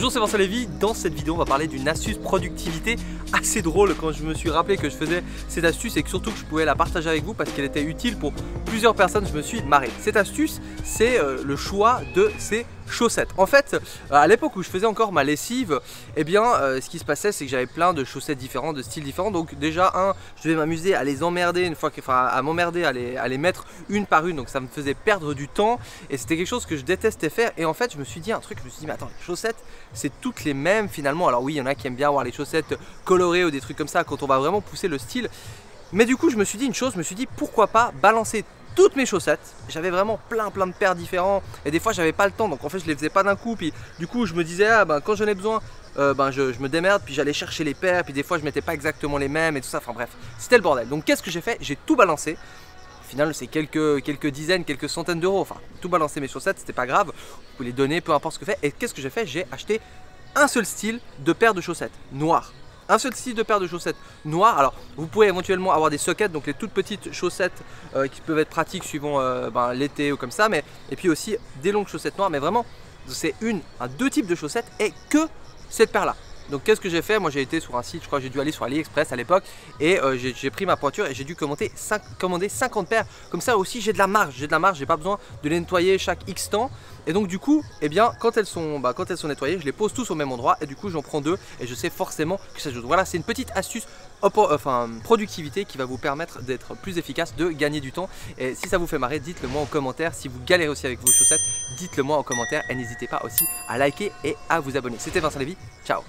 Bonjour, c'est Vincent Lévy. Dans cette vidéo, on va parler d'une astuce productivité assez drôle. Quand je me suis rappelé que je faisais cette astuce et que surtout que je pouvais la partager avec vous parce qu'elle était utile pour plusieurs personnes, je me suis marré. Cette astuce, c'est le choix de ces chaussettes. En fait, à l'époque où je faisais encore ma lessive, eh bien, ce qui se passait, c'est que j'avais plein de chaussettes différentes, de styles différents. Donc déjà, je devais m'amuser à les emmerder une fois, à m'emmerder à les mettre une par une. Donc ça me faisait perdre du temps et c'était quelque chose que je détestais faire. Et en fait, je me suis dit un truc, je me suis dit, mais attends, les chaussettes, c'est toutes les mêmes finalement. Alors oui, il y en a qui aiment bien avoir les chaussettes colorées ou des trucs comme ça quand on va vraiment pousser le style. Mais du coup, je me suis dit une chose, je me suis dit pourquoi pas balancer toutes mes chaussettes. J'avais vraiment plein de paires différents et des fois j'avais pas le temps, donc en fait je les faisais pas d'un coup. Puis du coup je me disais quand j'en ai besoin je me démerde, puis j'allais chercher les paires, puis des fois je mettais pas exactement les mêmes et tout ça, enfin bref, c'était le bordel. Donc qu'est-ce que j'ai fait? J'ai tout balancé. Au final c'est quelques dizaines, quelques centaines d'euros, enfin tout balancer mes chaussettes, c'était pas grave, vous pouvez les donner, peu importe ce que fait. Et qu'est-ce que j'ai fait? J'ai acheté un seul style de paire de chaussettes noires. Un seul style de paire de chaussettes noires. Alors vous pouvez éventuellement avoir des sockets, donc les toutes petites chaussettes qui peuvent être pratiques suivant l'été ou comme ça, et puis aussi des longues chaussettes noires. Mais vraiment c'est deux types de chaussettes et que cette paire là. Donc qu'est-ce que j'ai fait? Moi j'ai été sur un site, je crois que j'ai dû aller sur AliExpress à l'époque, et j'ai pris ma pointure et j'ai dû commander 50 paires. Comme ça aussi j'ai de la marge, j'ai pas besoin de les nettoyer chaque X temps. Et donc du coup, eh bien, quand elles sont nettoyées, je les pose tous au même endroit et du coup j'en prends deux et je sais forcément que ça joue. Voilà, c'est une petite astuce productivité qui va vous permettre d'être plus efficace, de gagner du temps. Et si ça vous fait marrer, dites-le moi en commentaire. Si vous galérez aussi avec vos chaussettes, dites-le moi en commentaire et n'hésitez pas aussi à liker et à vous abonner. C'était Vincent Lévy, ciao.